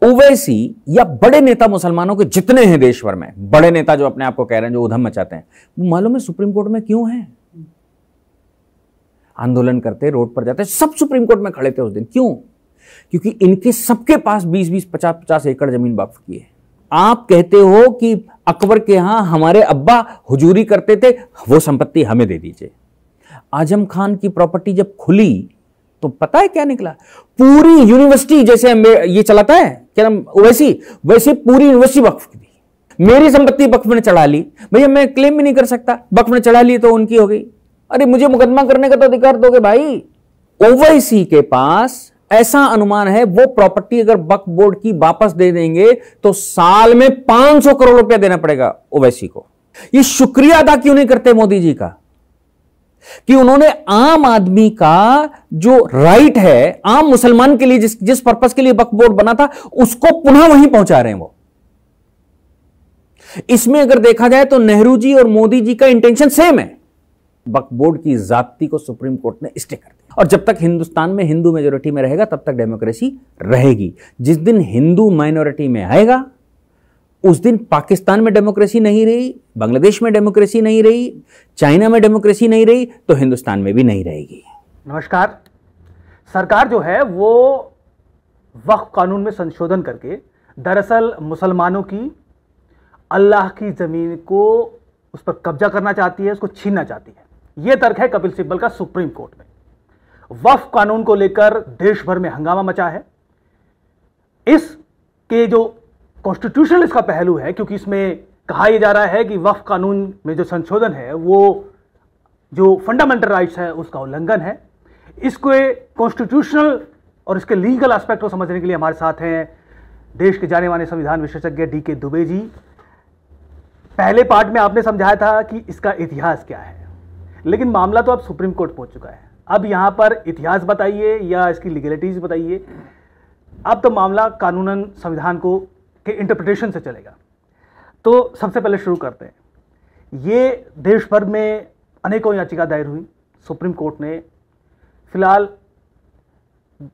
ओवैसी या बड़े नेता मुसलमानों के जितने हैं देश भर में, बड़े नेता जो अपने आप को कह रहे हैं, जो उधम मचाते हैं, वो मालूम है सुप्रीम कोर्ट में क्यों हैं? आंदोलन करते, रोड पर जाते, सब सुप्रीम कोर्ट में खड़े थे उस दिन। क्यों? क्योंकि इनके सबके पास 20-20, 50-50 एकड़ जमीन वक्फ की है। आप कहते हो कि अकबर के यहां हमारे अब्बा हुजूरी करते थे, वो संपत्ति हमें दे दीजिए। आजम खान की प्रॉपर्टी जब खुली तो पता है क्या निकला? पूरी यूनिवर्सिटी, जैसे ये चलाता है क्या नाम, वैसे पूरी यूनिवर्सिटी वक्फ की थी। मेरी संपत्ति वक्फ ने चढ़ा ली, भैया मैं क्लेम भी नहीं कर सकता, वक्फ ने चढ़ा ली तो उनकी हो गई। अरे मुझे मुकदमा करने का तो अधिकार दोगे भाई। ओवैसी के पास ऐसा अनुमान है, वो प्रॉपर्टी अगर वक्फ बोर्ड की वापस दे देंगे तो साल में 500 करोड़ रुपया देना पड़ेगा ओवैसी को। ये शुक्रिया अदा क्यों नहीं करते मोदी जी का कि उन्होंने आम आदमी का जो राइट है, आम मुसलमान के लिए जिस पर्पस के लिए वक्फ बोर्ड बना था, उसको पुनः वहीं पहुंचा रहे हैं वो। इसमें अगर देखा जाए तो नेहरू जी और मोदी जी का इंटेंशन सेम है। वक्फ बोर्ड की जाति को सुप्रीम कोर्ट ने स्टे कर दिया, और जब तक हिंदुस्तान में हिंदू मेजोरिटी में रहेगा तब तक डेमोक्रेसी रहेगी। जिस दिन हिंदू माइनॉरिटी में आएगा उस दिन पाकिस्तान में डेमोक्रेसी नहीं रही, बांग्लादेश में डेमोक्रेसी नहीं रही, चाइना में डेमोक्रेसी नहीं रही, तो हिंदुस्तान में भी नहीं रहेगी। नमस्कार। सरकार जो है वो वक्फ कानून में संशोधन करके दरअसल मुसलमानों की अल्लाह की जमीन को उस पर कब्जा करना चाहती है, उसको छीनना चाहती है। यह तर्क है कपिल सिब्बल का सुप्रीम कोर्ट में। वक्फ कानून को लेकर देश भर में हंगामा मचा है। इसके जो कॉन्स्टिट्यूशनल इसका पहलू है, क्योंकि इसमें कहा यह जा रहा है कि वक्फ कानून में जो संशोधन है वो जो फंडामेंटल राइट्स है उसका उल्लंघन है। इसको कॉन्स्टिट्यूशनल और इसके लीगल एस्पेक्ट को समझने के लिए हमारे साथ हैं देश के जाने माने संविधान विशेषज्ञ डी.के. दुबे जी। पहले पार्ट में आपने समझाया था कि इसका इतिहास क्या है, लेकिन मामला तो अब सुप्रीम कोर्ट पहुंच चुका है। अब यहां पर इतिहास बताइए या इसकी लीगलिटीज बताइए। अब तो मामला कानूनन संविधान को के इंटरप्रिटेशन से चलेगा। तो सबसे पहले शुरू करते हैं। ये देश भर में अनेकों याचिका दायर हुई सुप्रीम कोर्ट ने। फिलहाल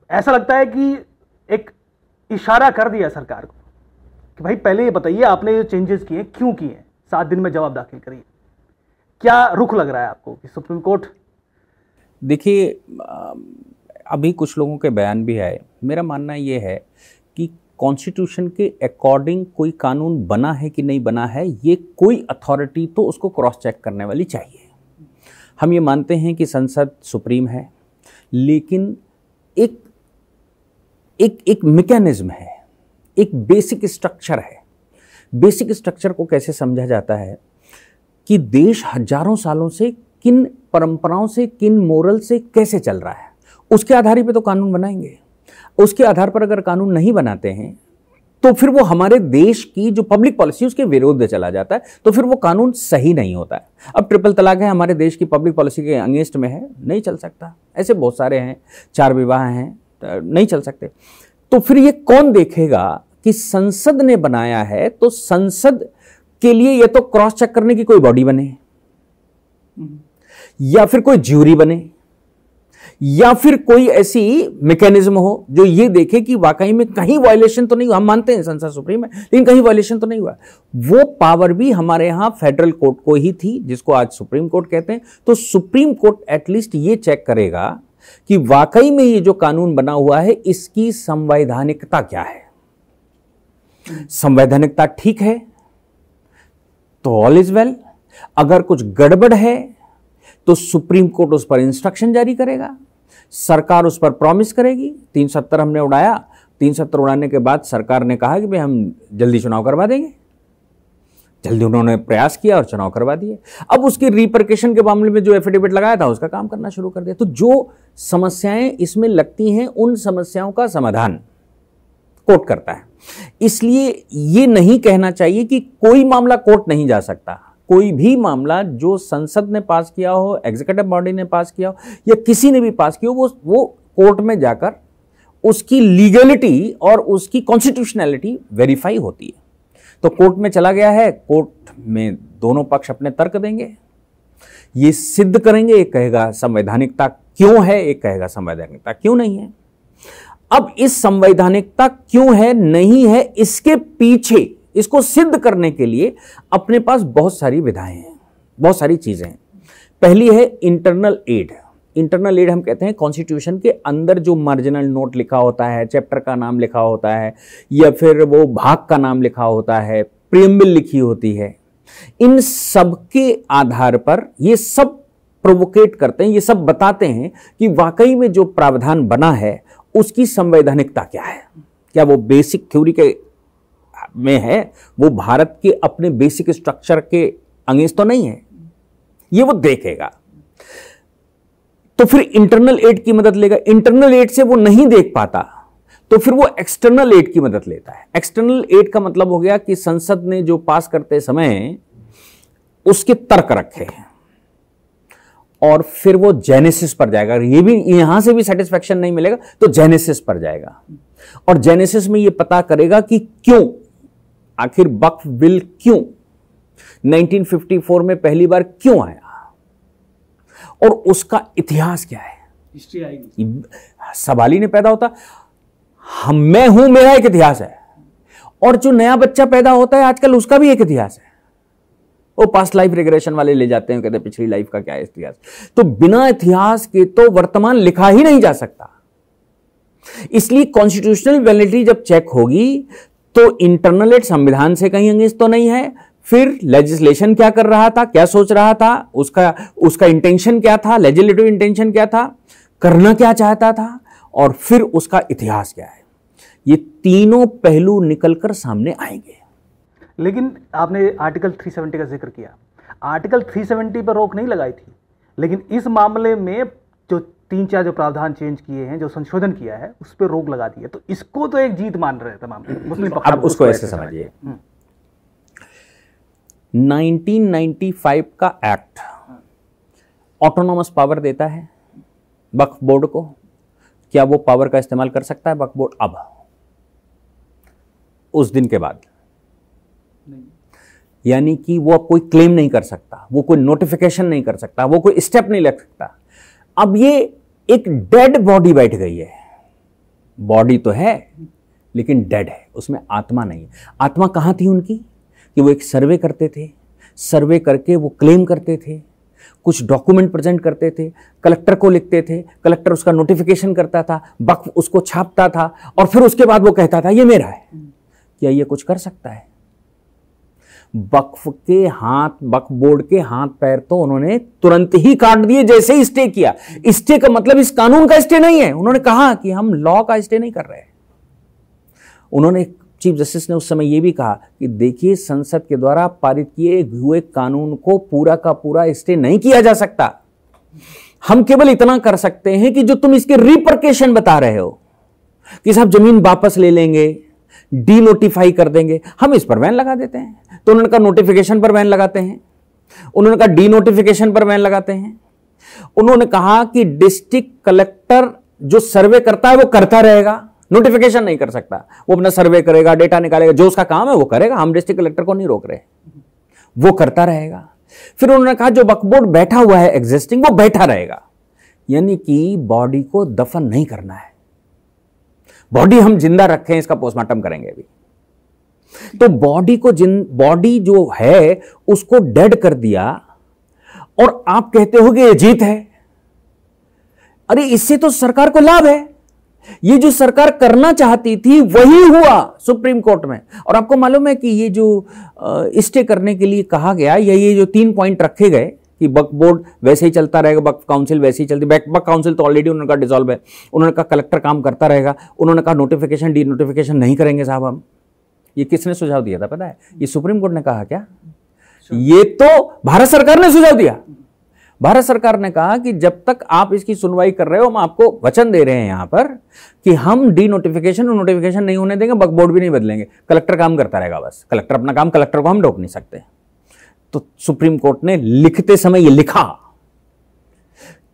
ऐसा लगता है कि एक इशारा कर दिया सरकार को कि भाई पहले ये बताइए आपने ये चेंजेस किए क्यों किए, 7 दिन में जवाब दाखिल करिए। क्या रुख लग रहा है आपको कि सुप्रीम कोर्ट? देखिए, अभी कुछ लोगों के बयान भी आए। मेरा मानना ये है कि कॉन्स्टिट्यूशन के अकॉर्डिंग कोई कानून बना है कि नहीं बना है, ये कोई अथॉरिटी तो उसको क्रॉस चेक करने वाली चाहिए। हम ये मानते हैं कि संसद सुप्रीम है, लेकिन एक मैकेनिज्म है, एक बेसिक स्ट्रक्चर है। बेसिक स्ट्रक्चर को कैसे समझा जाता है कि देश हजारों सालों से किन परंपराओं से, किन मोरल से कैसे चल रहा है, उसके आधार पे तो कानून बनाएंगे। उसके आधार पर अगर कानून नहीं बनाते हैं तो फिर वो हमारे देश की जो पब्लिक पॉलिसी उसके विरोध चला जाता है, तो फिर वो कानून सही नहीं होता है। अब ट्रिपल तलाक है, हमारे देश की पब्लिक पॉलिसी के अगेंस्ट में है, नहीं चल सकता। ऐसे बहुत सारे हैं, 4 विवाह हैं, नहीं चल सकते। तो फिर ये कौन देखेगा कि संसद ने बनाया है, तो संसद के लिए ये तो क्रॉस चेक करने की कोई बॉडी बने, या फिर कोई ज्यूरी बने, या फिर कोई ऐसी मैकेनिज्म हो जो ये देखे कि वाकई में कहीं वायलेशन तो नहीं हुआ। हम मानते हैं संसद सुप्रीम है, लेकिन कहीं वायलेशन तो नहीं हुआ। वो पावर भी हमारे यहां फेडरल कोर्ट को ही थी, जिसको आज सुप्रीम कोर्ट कहते हैं। तो सुप्रीम कोर्ट एटलीस्ट ये चेक करेगा कि वाकई में ये जो कानून बना हुआ है इसकी संवैधानिकता क्या है। संवैधानिकता ठीक है तो ऑल इज वेल। अगर कुछ गड़बड़ है तो सुप्रीम कोर्ट उस पर इंस्ट्रक्शन जारी करेगा, सरकार उस पर प्रॉमिस करेगी। 370 हमने उड़ाया, 370 उड़ाने के बाद सरकार ने कहा कि भाई हम जल्दी चुनाव करवा देंगे। जल्दी उन्होंने प्रयास किया और चुनाव करवा दिए। अब उसके रिपरकेशन के मामले में जो एफिडेविट लगाया था उसका काम करना शुरू कर दिया। तो जो समस्याएं इसमें लगती हैं उन समस्याओं का समाधान कोर्ट करता है। इसलिए ये नहीं कहना चाहिए कि कोई मामला कोर्ट नहीं जा सकता। कोई भी मामला जो संसद ने पास किया हो, एग्जीक्यूटिव बॉडी ने पास किया हो, या किसी ने भी पास किया हो, वो कोर्ट में जाकर उसकी लीगलिटी और उसकी कॉन्स्टिट्यूशनैलिटी वेरीफाई होती है। तो कोर्ट में चला गया है, कोर्ट में दोनों पक्ष अपने तर्क देंगे, ये सिद्ध करेंगे। एक कहेगा संवैधानिकता क्यों है, एक कहेगा संवैधानिकता क्यों नहीं है। अब इस संवैधानिकता क्यों है नहीं है, इसके पीछे इसको सिद्ध करने के लिए अपने पास बहुत सारी विधाएं हैं, बहुत सारी चीजें हैं। पहली है इंटरनल एड। इंटरनल एड हम कहते हैं कॉन्स्टिट्यूशन के अंदर जो मार्जिनल नोट लिखा होता है, चैप्टर का नाम लिखा होता है, या फिर वो भाग का नाम लिखा होता है, प्रीएम्बल लिखी होती है, इन सब के आधार पर ये सब प्रोवोकेट करते हैं, ये सब बताते हैं कि वाकई में जो प्रावधान बना है उसकी संवैधानिकता क्या है। क्या वो बेसिक थ्योरी के में है, वो भारत के अपने बेसिक स्ट्रक्चर के अगेंस्ट तो नहीं है, ये वो देखेगा। तो फिर इंटरनल एड की मदद लेगा। इंटरनल एड से वो नहीं देख पाता तो फिर वो एक्सटर्नल एड की मदद लेता है। एक्सटर्नल एड का मतलब हो गया कि संसद ने जो पास करते समय उसके तर्क रखे हैं और फिर वो जेनेसिस पर जाएगा। ये भी यहां से भी सेटिस्फैक्शन नहीं मिलेगा तो जेनेसिस पर जाएगा और जेनेसिस में ये पता करेगा कि क्यों, आखिर वक्फ बिल क्यों 1954 में पहली बार क्यों आया और उसका इतिहास क्या है। हिस्ट्री आएगी, सवाल ही नहीं पैदा होता। मैं हूं, मेरा एक इतिहास है, और जो नया बच्चा पैदा होता है आजकल उसका भी एक इतिहास है। वो पास्ट लाइफ रिग्रेशन वाले ले जाते हैं, कहते हैं पिछली लाइफ का क्या है इतिहास। तो बिना इतिहास के तो वर्तमान लिखा ही नहीं जा सकता। इसलिए कॉन्स्टिट्यूशनल वैलिडिटी जब चेक होगी तो इंटरनल एड संविधान से कहीं अगेंस्ट तो नहीं है, फिर लेजिस्लेशन क्या कर रहा था, क्या सोच रहा था, उसका इंटेंशन क्या था, लेजिस्लेटिव इंटेंशन क्या था, करना क्या चाहता था, और फिर उसका इतिहास क्या है। ये तीनों पहलू निकलकर सामने आएंगे। लेकिन आपने आर्टिकल 370 का जिक्र किया। आर्टिकल 370 पर रोक नहीं लगाई थी, लेकिन इस मामले में जो 3-4 जो प्रावधान चेंज किए हैं, जो संशोधन किया है, उस पर रोक लगा दी है। तो इसको तो एक जीत मान रहे तमाम मुस्लिम पक्ष। अब उसको ऐसे समझिए, 1995 का एक्ट ऑटोनॉमस पावर देता है वक्फ बोर्ड को। क्या वो पावर का इस्तेमाल कर सकता है वक्फ बोर्ड अब, उस दिन के बाद? यानी कि वो अब कोई क्लेम नहीं कर सकता, वो कोई नोटिफिकेशन नहीं कर सकता, वो कोई स्टेप नहीं ले सकता। अब ये एक डेड बॉडी बैठ गई है। बॉडी तो है लेकिन डेड है, उसमें आत्मा नहीं है। आत्मा कहां थी उनकी कि वो एक सर्वे करते थे, सर्वे करके वो क्लेम करते थे, कुछ डॉक्यूमेंट प्रेजेंट करते थे, कलेक्टर को लिखते थे, कलेक्टर उसका नोटिफिकेशन करता था, वक्फ उसको छापता था और फिर उसके बाद वो कहता था ये मेरा है। क्या ये कुछ कर सकता है? वक्फ के हाथ, वक्फ बोर्ड के हाथ पैर तो उन्होंने तुरंत ही काट दिए जैसे ही स्टे किया। स्टे का मतलब इस कानून का स्टे नहीं है। उन्होंने कहा कि हम लॉ का स्टे नहीं कर रहे। उन्होंने, चीफ जस्टिस ने उस समय यह भी कहा कि देखिए, संसद के द्वारा पारित किए हुए कानून को पूरा का पूरा स्टे नहीं किया जा सकता। हम केवल इतना कर सकते हैं कि जो तुम इसके रिपरकेशन बता रहे हो कि साहब जमीन वापस ले लेंगे, डी नोटिफाई कर देंगे, हम इस पर बैन लगा देते हैं। तो उन्होंने कहा नोटिफिकेशन पर बैन लगाते हैं, उन्होंने कहा डी नोटिफिकेशन पर बैन लगाते हैं। उन्होंने कहा कि डिस्ट्रिक्ट कलेक्टर जो सर्वे करता है वो करता रहेगा, नोटिफिकेशन नहीं कर सकता। वो अपना सर्वे करेगा, डेटा निकालेगा, जो उसका काम है वो करेगा, हम डिस्ट्रिक्ट कलेक्टर को नहीं रोक रहे, वो करता रहेगा। फिर उन्होंने कहा जो वक्फ बोर्ड बैठा हुआ है एग्जिस्टिंग, वो बैठा रहेगा। यानी कि बॉडी को दफन नहीं करना है, बॉडी हम जिंदा रखें, इसका पोस्टमार्टम करेंगे अभी। तो बॉडी जो है उसको डेड कर दिया और आप कहते हो कि ये जीत है। अरे इससे तो सरकार को लाभ है। ये जो सरकार करना चाहती थी वही हुआ सुप्रीम कोर्ट में। और आपको मालूम है कि ये जो स्टे करने के लिए कहा गया, या ये जो 3 पॉइंट रखे गए कि वक्फ बोर्ड वैसे ही चलता रहेगा, वक्फ काउंसिल वैसे ही चलती, वक्फ काउंसिल तो ऑलरेडी उन्होंने कहा डिसॉल्व है, उन्होंने कहा कलेक्टर काम करता रहेगा, उन्होंने कहा नोटिफिकेशन डी नोटिफिकेशन नहीं करेंगे साहब हम। ये किसने सुझाव दिया था पता है? ये सुप्रीम कोर्ट ने कहा क्या? ये तो भारत सरकार ने सुझाव दिया। भारत सरकार ने कहा कि जब तक आप इसकी सुनवाई कर रहे हो, हम आपको वचन दे रहे हैं यहां पर कि हम डी नोटिफिकेशन और नोटिफिकेशन नहीं होने देंगे, वक्फ बोर्ड भी नहीं बदलेंगे, कलेक्टर काम करता रहेगा बस, कलेक्टर अपना काम, कलेक्टर को हम रोक नहीं सकते। तो सुप्रीम कोर्ट ने लिखते समय यह लिखा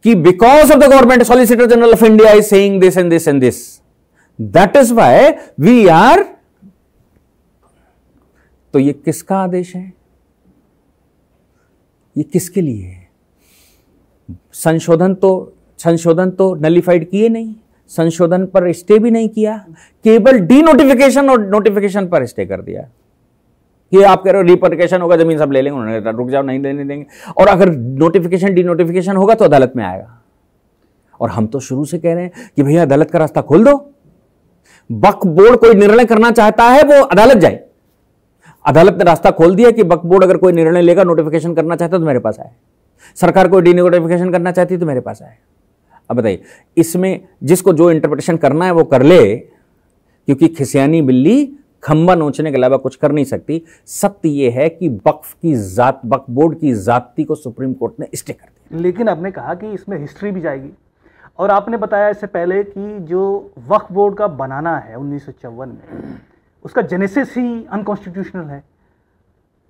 कि because of the government, solicitor general of India is saying this and this and this, that is why we are. तो ये किसका आदेश है? ये किसके लिए है? संशोधन तो नलिफाइड किए नहीं, संशोधन पर स्टे भी नहीं किया, केवल डी नोटिफिकेशन और नोटिफिकेशन पर स्टे कर दिया कि आप कह रहे हो रिपोर्टिफिकेशन होगा, जमीन सब ले लेंगे, उन्होंने रुक जाओ, नहीं लेने देंगे, और अगर नोटिफिकेशन डी नोटिफिकेशन होगा तो अदालत में आएगा। और हम तो शुरू से कह रहे हैं कि भैया अदालत का रास्ता खोल दो, वक्फ बोर्ड कोई निर्णय करना चाहता है वो अदालत जाए। अदालत ने रास्ता खोल दिया कि वक्फ बोर्ड अगर कोई निर्णय लेगा, नोटिफिकेशन करना चाहता है तो मेरे पास आए, सरकार कोई डी नोटिफिकेशन करना चाहती है तो मेरे पास आए। अब बताइए, इसमें जिसको जो इंटरप्रिटेशन करना है वो कर ले, क्योंकि खिसियानी बिल्ली खंबा नोचने के अलावा कुछ कर नहीं सकती। सत्य यह है कि वक्फ बोर्ड की जाति को सुप्रीम कोर्ट ने स्टे कर दिया। लेकिन आपने कहा कि इसमें हिस्ट्री भी जाएगी, और आपने बताया इससे पहले कि जो वक्फ बोर्ड का बनाना है 1954 में, उसका जेनेसिस ही अनकॉन्स्टिट्यूशनल है।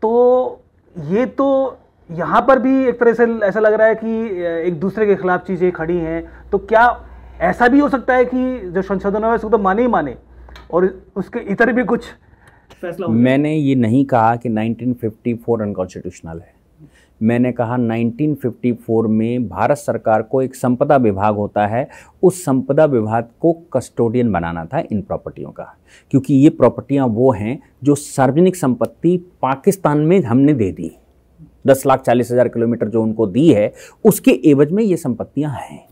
तो ये तो यहाँ पर भी एक तरह से ऐसा लग रहा है कि एक दूसरे के खिलाफ चीज़ें खड़ी हैं। तो क्या ऐसा भी हो सकता है कि जो संशोधन है उसको तो माने ही माने और उसके इतर भी कुछ फैसला हो? मैंने ये नहीं कहा कि 1954 अनकॉन्स्टिट्यूशनल है। मैंने कहा 1954 में भारत सरकार को एक संपदा विभाग होता है, उस संपदा विभाग को कस्टोडियन बनाना था इन प्रॉपर्टियों का, क्योंकि ये प्रॉपर्टियां वो हैं जो सार्वजनिक संपत्ति पाकिस्तान में हमने दे दी। 10,40,000 किलोमीटर जो उनको दी है, उसके एवज में ये संपत्तियां हैं।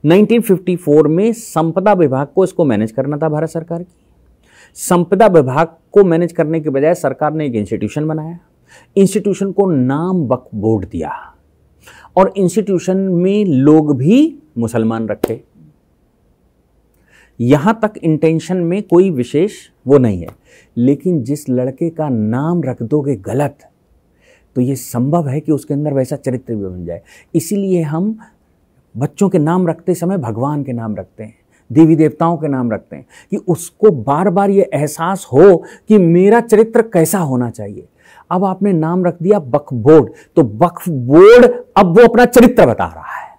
1954 में संपदा विभाग को इसको मैनेज करना था भारत सरकार की। संपदा विभाग को मैनेज करने के बजाय सरकार ने एक इंस्टीट्यूशन बनाया, इंस्टीट्यूशन को नाम वक्फ बोर्ड दिया, और इंस्टीट्यूशन में लोग भी मुसलमान रखे। यहां तक इंटेंशन में कोई विशेष वो नहीं है, लेकिन जिस लड़के का नाम रख दोगे गलत, तो ये संभव है कि उसके अंदर वैसा चरित्र भी बन जाए। इसीलिए हम बच्चों के नाम रखते समय भगवान के नाम रखते हैं, देवी देवताओं के नाम रखते हैं, कि उसको बार बार ये एहसास हो कि मेरा चरित्र कैसा होना चाहिए। अब आपने नाम रख दिया वक्फ बोर्ड, तो वक्फ बोर्ड अब वो अपना चरित्र बता रहा है।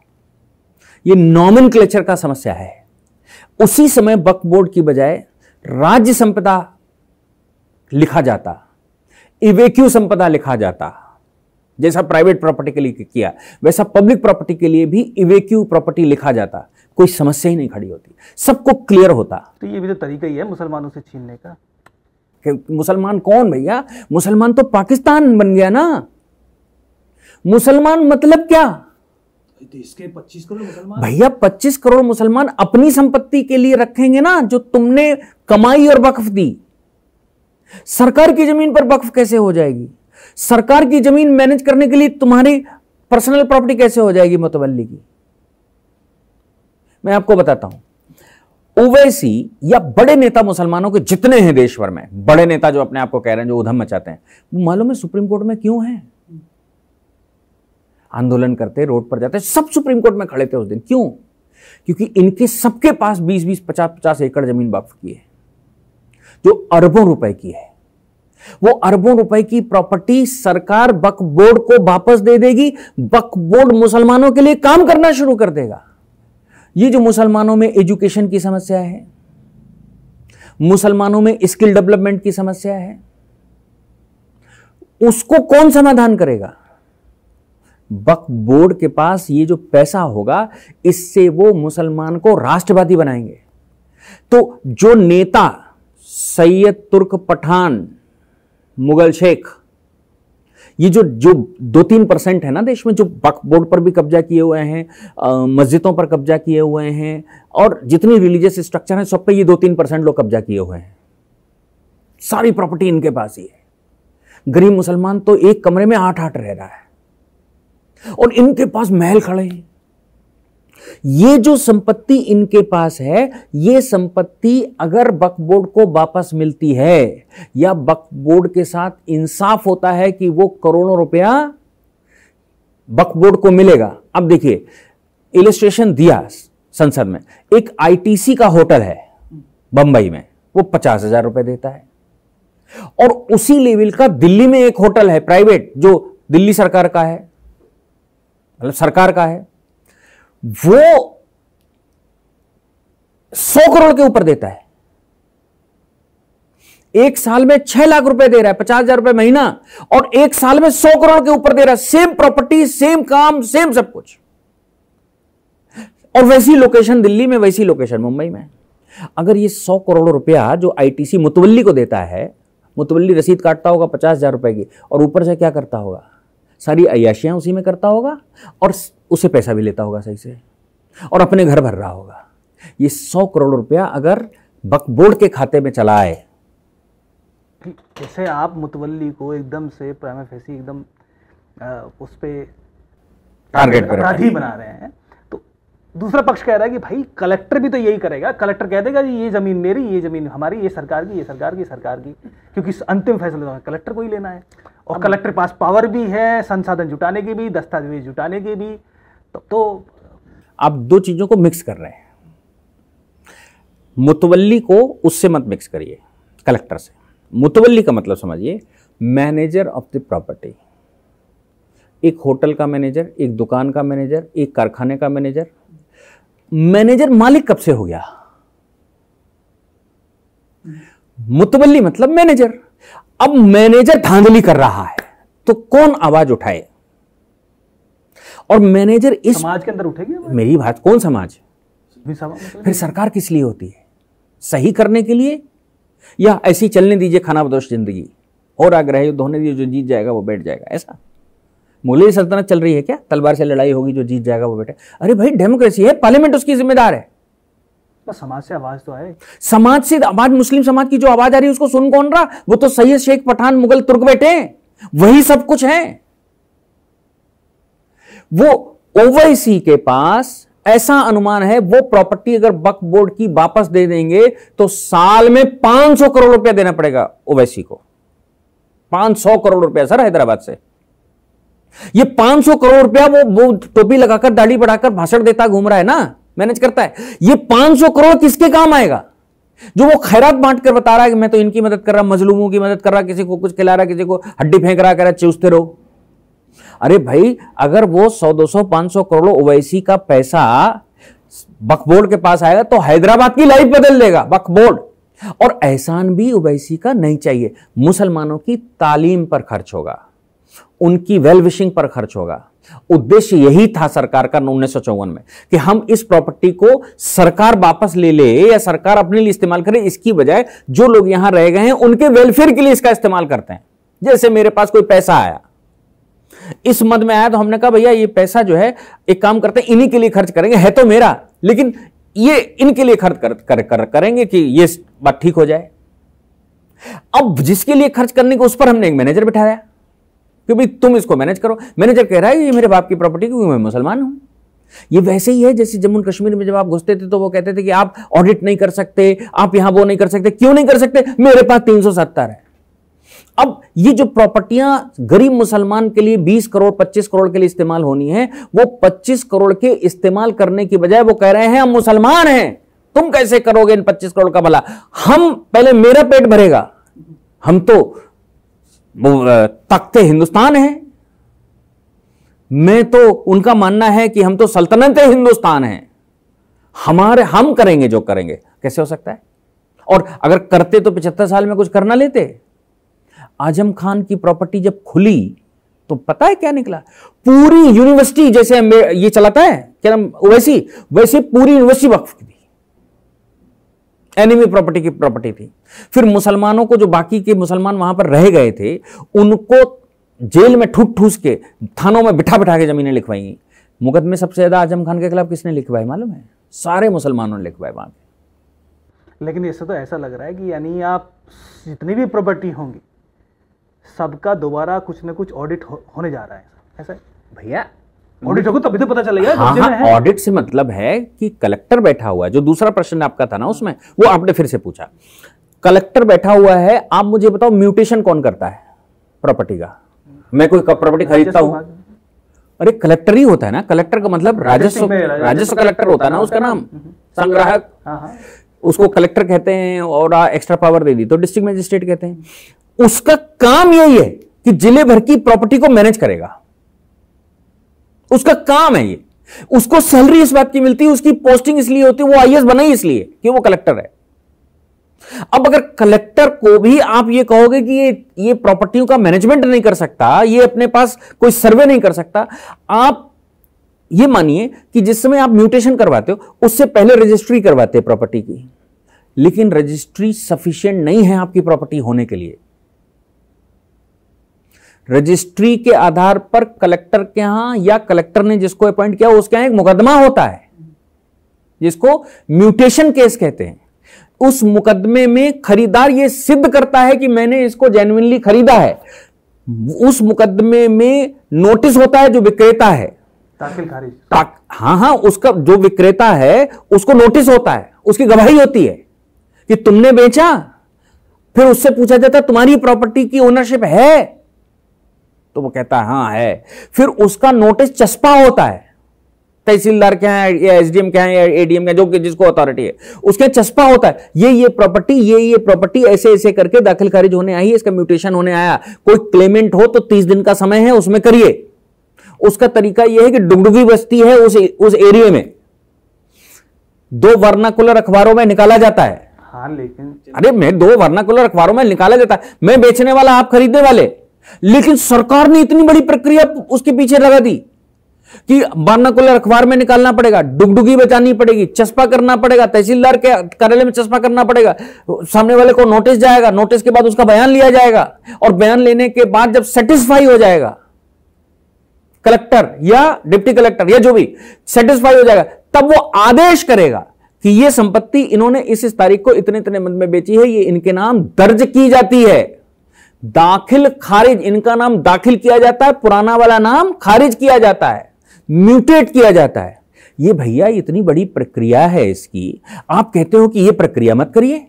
ये नॉमेनक्लेचर का समस्या है। उसी समय वक्फ बोर्ड की बजाय राज्य संपदा लिखा जाता, इवेक्यू संपदा लिखा जाता, जैसा प्राइवेट प्रॉपर्टी के लिए किया वैसा पब्लिक प्रॉपर्टी के लिए भी इवेक्यू प्रॉपर्टी लिखा जाता, कोई समस्या ही नहीं खड़ी होती, सबको क्लियर होता। तो ये भी तो तरीका ही है मुसलमानों से छीनने का। मुसलमान कौन भैया? मुसलमान तो पाकिस्तान बन गया ना। मुसलमान मतलब क्या? देश के 25 करोड़ मुसलमान भैया, 25 करोड़ मुसलमान अपनी संपत्ति के लिए रखेंगे ना, जो तुमने कमाई और वक्फ दी। सरकार की जमीन पर वक्फ कैसे हो जाएगी? सरकार की जमीन मैनेज करने के लिए तुम्हारी पर्सनल प्रॉपर्टी कैसे हो जाएगी मुतवल्ली की? मैं आपको बताता हूं, ओवैसी या बड़े नेता मुसलमानों के जितने हैं देश भर में, बड़े नेता जो अपने आप को कह रहे हैं, जो उधम मचाते हैं, वो मालूम है सुप्रीम कोर्ट में क्यों हैं? आंदोलन करते, रोड पर जाते, सब सुप्रीम कोर्ट में खड़े थे उस दिन। क्यों? क्योंकि इनके सबके पास 20-20, 50-50 एकड़ जमीन वक्फ की है, जो अरबों रुपए की है। वो अरबों रुपए की प्रॉपर्टी सरकार वक्फ बोर्ड को वापस दे देगी, वक्फ बोर्ड मुसलमानों के लिए काम करना शुरू कर देगा। ये जो मुसलमानों में एजुकेशन की समस्या है, मुसलमानों में स्किल डेवलपमेंट की समस्या है, उसको कौन समाधान करेगा? वक्फ बोर्ड के पास ये जो पैसा होगा, इससे वो मुसलमान को राष्ट्रवादी बनाएंगे। तो जो नेता सैयद तुर्क पठान, मुगल शेख, ये जो 2-3% है ना देश में, जो वक्फ बोर्ड पर भी कब्जा किए हुए हैं, मस्जिदों पर कब्जा किए हुए हैं, और जितनी रिलीजियस स्ट्रक्चर है सब पे ये 2-3% लोग कब्जा किए हुए हैं। सारी प्रॉपर्टी इनके पास ही है। गरीब मुसलमान तो एक कमरे में 8-8 रह रहा है, और इनके पास महल खड़े हैं। ये जो संपत्ति इनके पास है, ये संपत्ति अगर वक्फ बोर्ड को वापस मिलती है, या वक्फ बोर्ड के साथ इंसाफ होता है कि वो करोड़ों रुपया वक्फ बोर्ड को मिलेगा। अब देखिए, इलस्ट्रेशन दिया संसद में, एक आईटीसी का होटल है बंबई में, वो 50,000 रुपए देता है, और उसी लेवल का दिल्ली में एक होटल है प्राइवेट, जो दिल्ली सरकार का है, मतलब सरकार का है, वो 100 करोड़ के ऊपर देता है। एक साल में 6 लाख रुपए दे रहा है, 50,000 रुपए महीना, और एक साल में 100 करोड़ के ऊपर दे रहा है। सेम प्रॉपर्टी, सेम काम, सेम सब कुछ। और वैसी लोकेशन दिल्ली में, वैसी लोकेशन मुंबई में। अगर ये 100 करोड़ रुपया जो आईटीसी मुतवल्ली को देता है, मुतवल्ली रसीद काटता होगा 50,000 रुपए की, और ऊपर से क्या करता होगा, सारी अय्याशियां उसी में करता होगा और उसे पैसा भी लेता होगा सही से, और अपने घर भर रहा होगा। ये 100 करोड़ रुपया अगर वक्फ बोर्ड के खाते में चला आए, जैसे आप मुतवल्ली को एकदम से प्राइमा फेसी एकदम उस पे टारगेट पर अपराधी बना रहे हैं, तो दूसरा पक्ष कह रहा है कि भाई कलेक्टर भी तो यही करेगा, कलेक्टर कह देगा जी ये जमीन मेरी, ये जमीन हमारी, ये सरकार की, ये सरकार की, सरकार की, क्योंकि अंतिम फैसला तो कलेक्टर को ही लेना है, और कलेक्टर के पास पावर भी है संसाधन जुटाने की भी, दस्तावेज जुटाने की भी। तो आप दो चीजों को मिक्स कर रहे हैं। मुतवल्ली को उससे मत मिक्स करिए, कलेक्टर से। मुतवल्ली का मतलब समझिए, मैनेजर ऑफ द प्रॉपर्टी। एक होटल का मैनेजर, एक दुकान का मैनेजर, एक कारखाने का मैनेजर। मैनेजर मालिक कब से हो गया? मुतवल्ली मतलब मैनेजर। अब मैनेजर धांधली कर रहा है तो कौन आवाज उठाए? और मैनेजर इस समाज के अंदर उठेगी मेरी बात, कौन समाज? फिर सरकार किस लिए होती है? सही करने के लिए, या ऐसी चलने दीजिए खानाबदोश जिंदगी, और आग्रह युद्ध होने दीजिए, जो जीत जाएगा वो बैठ जाएगा, ऐसा? मुगलई सल्तनत चल रही है क्या? तलवार से लड़ाई होगी, जो जीत जाएगा वो बैठे? अरे भाई डेमोक्रेसी है, पार्लियामेंट उसकी जिम्मेदार है। बस समाज से आवाज तो आए। समाज से आवाज, मुस्लिम समाज की जो आवाज आ रही है उसको सुन कौन रहा? वो तो सैयद शेख पठान मुगल तुर्क बैठे हैं, वही सब कुछ है। वो ओवैसी के पास ऐसा अनुमान है, वो प्रॉपर्टी अगर वक्फ बोर्ड की वापस दे देंगे तो साल में 500 करोड़ रुपया देना पड़ेगा ओवैसी को। 500 करोड़ रुपया सर, हैदराबाद से। ये 500 करोड़ रुपया वो टोपी लगाकर, दाढ़ी बढ़ाकर भाषण देता घूम रहा है ना, मैनेज करता है। ये 500 करोड़ किसके काम आएगा? जो वो खैरात बांट कर बता रहा है कि मैं तो इनकी मदद कर रहा, मजलूमों की मदद कर रहा, किसी को कुछ खिला रहा, किसी को हड्डी फेंक रहा, कह रहा चूसते रहो। अरे भाई, अगर वो 100, 200, 500 करोड़ ओवैसी का पैसा वक्फ बोर्ड के पास आएगा तो हैदराबाद की लाइफ बदल देगा वक्फ बोर्ड। और एहसान भी ओवैसी का नहीं चाहिए। मुसलमानों की तालीम पर खर्च होगा, उनकी वेल विशिंग पर खर्च होगा। उद्देश्य यही था सरकार का 1954 में कि हम इस प्रॉपर्टी को सरकार वापस ले ले या सरकार अपने लिए इस्तेमाल करे, इसकी बजाय जो लोग यहां रह गए हैं उनके वेलफेयर के लिए इसका इस्तेमाल करते हैं। जैसे मेरे पास कोई पैसा आया, इस मद में आया, तो हमने कहा भैया ये पैसा जो है एक काम करते हैं, इन्हीं के लिए खर्च करेंगे, है तो मेरा, लेकिन ये इनके लिए खर्च करेंगे कि ये बात ठीक हो जाए। अब जिसके लिए खर्च करने को, उस पर हमने एक मैनेजर बिठाया कि भाई तुम इसको मैनेज करो। मैनेजर कह रहा है ये मेरे बाप की प्रॉपर्टी, क्योंकि मैं मुसलमान हूं। ये वैसे ही है जैसे जम्मू कश्मीर में जब आप घुसते थे तो वो कहते थे कि आप ऑडिट नहीं कर सकते, आप यहां वो नहीं कर सकते। क्यों नहीं कर सकते? मेरे पास 370 है। अब ये जो प्रॉपर्टियां गरीब मुसलमान के लिए 20 करोड़ 25 करोड़ के लिए इस्तेमाल होनी है, वो 25 करोड़ के इस्तेमाल करने की बजाय वो कह रहे हैं हम मुसलमान हैं, तुम कैसे करोगे इन 25 करोड़ का भला? हम पहले, मेरा पेट भरेगा, हम तो तख्ते हिंदुस्तान है। मैं तो, उनका मानना है कि हम तो सल्तनत हिंदुस्तान है, हम करेंगे जो करेंगे। कैसे हो सकता है? और अगर करते तो 75 साल में कुछ करना लेते। आजम खान की प्रॉपर्टी जब खुली तो पता है क्या निकला? पूरी यूनिवर्सिटी, जैसे ये चलाता है क्या नाम, वैसे पूरी यूनिवर्सिटी वक्फ की थी, एनिमी प्रॉपर्टी की प्रॉपर्टी थी। फिर मुसलमानों को, जो बाकी के मुसलमान वहां पर रह गए थे, उनको जेल में ठूस ठूस के, थानों में बिठा बिठा के जमीनें लिखवाई। मुकदमे सबसे ज्यादा आजम खान के खिलाफ किसने लिखवाए मालूम है? सारे मुसलमानों ने लिखवाए वहां पे। लेकिन इससे तो ऐसा लग रहा है कि यानी आप जितनी भी प्रॉपर्टी होंगी सबका दोबारा कुछ ना कुछ ऑडिट होने जा रहा है, ऐसा है भैया? ऑडिट होगा तभी तो पता चलेगा। हाँ, ऑडिट से मतलब है कि कलेक्टर बैठा हुआ है। जो दूसरा प्रश्न आपका था ना उसमें, वो आपने फिर से पूछा। कलेक्टर बैठा हुआ है, आप मुझे बताओ म्यूटेशन कौन करता है प्रॉपर्टी का? मैं कोई प्रॉपर्टी खरीदता हूं, अरे कलेक्टर ही होता है ना। कलेक्टर का मतलब राजस्व कलेक्टर होता है ना, उसका नाम संग्राहक, उसको कलेक्टर कहते हैं। और एक्स्ट्रा पावर दे दी तो डिस्ट्रिक्ट मजिस्ट्रेट कहते हैं। उसका काम यही है कि जिले भर की प्रॉपर्टी को मैनेज करेगा, उसका काम है ये। उसको सैलरी इस बात की मिलती है, उसकी पोस्टिंग इसलिए होती है, वो आईएएस बना ही इसलिए कि वो कलेक्टर है। अब अगर कलेक्टर को भी आप ये कहोगे कि ये प्रॉपर्टियों का मैनेजमेंट नहीं कर सकता, ये अपने पास कोई सर्वे नहीं कर सकता, आप ये मानिए कि जिस समय आप म्यूटेशन करवाते हो उससे पहले रजिस्ट्री करवाते हैं प्रॉपर्टी की, लेकिन रजिस्ट्री सफिशिएंट नहीं है आपकी प्रॉपर्टी होने के लिए। रजिस्ट्री के आधार पर कलेक्टर के यहां या कलेक्टर ने जिसको अपॉइंट किया उसके यहां एक मुकदमा होता है जिसको म्यूटेशन केस कहते हैं। उस मुकदमे में खरीदार यह सिद्ध करता है कि मैंने इसको जेन्युइनली खरीदा है। उस मुकदमे में नोटिस होता है जो विक्रेता है, दाखिल खारिज। हाँ, उसका जो विक्रेता है उसको नोटिस होता है, उसकी गवाही होती है कि तुमने बेचा। फिर उससे पूछा जाता है तुम्हारी प्रॉपर्टी की ओनरशिप है, तो वो कहता है हाँ है। फिर उसका नोटिस चस्पा होता है, तहसीलदार के हैं या एसडीएम के हैं या एडीएम के, जो कि जिसको अथॉरिटी है उसके चस्पा होता है, ये प्रॉपर्टी ये प्रॉपर्टी ऐसे ऐसे करके दाखिल खारिज होने आई है, इसका म्यूटेशन होने आया। कोई क्लेमेंट हो तो 30 दिन का समय है, उसमें करिए। उसका तरीका यह है कि डुगडुगी बस्ती है उस एरिया में 2 वर्नाकुलर अखबारों में निकाला जाता है। हाँ, लेकिन अरे मैं 2 वर्नाकुलर अखबारों में निकाला जाता है, मैं बेचने वाला, आप खरीदने वाले। लेकिन सरकार ने इतनी बड़ी प्रक्रिया उसके पीछे लगा दी कि वर्नाकुलर अखबार में निकालना पड़ेगा, डुगडुगी बचानी पड़ेगी, चस्पा करना पड़ेगा, तहसीलदार के कार्यालय में चस्पा करना पड़ेगा, सामने वाले को नोटिस जाएगा, नोटिस के बाद उसका बयान लिया जाएगा, और बयान लेने के बाद जब सेटिस्फाई हो जाएगा कलेक्टर या डिप्टी कलेक्टर या जो भी सेटिस्फाई हो जाएगा, तब वो आदेश करेगा कि ये संपत्ति इन्होंने इस तारीख को इतने इतने मद में बेची है, ये इनके नाम दर्ज की जाती है। दाखिल खारिज, इनका नाम दाखिल किया जाता है, पुराना वाला नाम खारिज किया जाता है, म्यूटेट किया जाता है। ये भैया इतनी बड़ी प्रक्रिया है इसकी, आप कहते हो कि ये प्रक्रिया मत करिए,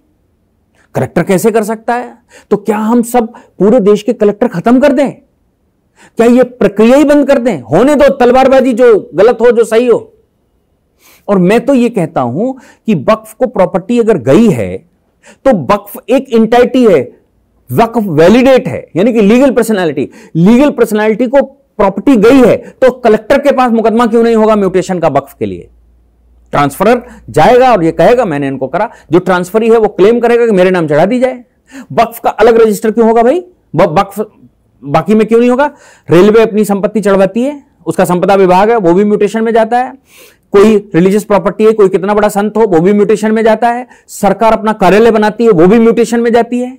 कलेक्टर कैसे कर सकता है? तो क्या हम सब पूरे देश के कलेक्टर खत्म कर दें? क्या ये प्रक्रिया ही बंद कर दें? होने दो तलवारबाजी, जो गलत हो जो सही हो। और मैं तो ये कहता हूं कि वक्फ को प्रॉपर्टी अगर गई है तो वक्फ एक इंटाइटी है, वक्फ वैलिडेट है, यानी कि लीगल पर्सनालिटी को प्रॉपर्टी गई है तो कलेक्टर के पास मुकदमा क्यों नहीं होगा म्यूटेशन का वक्फ के लिए? ट्रांसफरर जाएगा और ये कहेगा मैंने इनको करा, जो ट्रांसफरी है वो क्लेम करेगा कि मेरे नाम चढ़ा दी जाए। वक्फ का अलग रजिस्टर क्यों होगा भाई? वक्फ बाकी में क्यों नहीं होगा? रेलवे अपनी संपत्ति चढ़वाती है, उसका संपदा विभाग है, वो भी म्यूटेशन में जाता है। कोई रिलीजियस प्रॉपर्टी है, कोई कितना बड़ा संत हो, वो भी म्यूटेशन में जाता है। सरकार अपना कार्यालय बनाती है, वो भी म्यूटेशन में जाती है।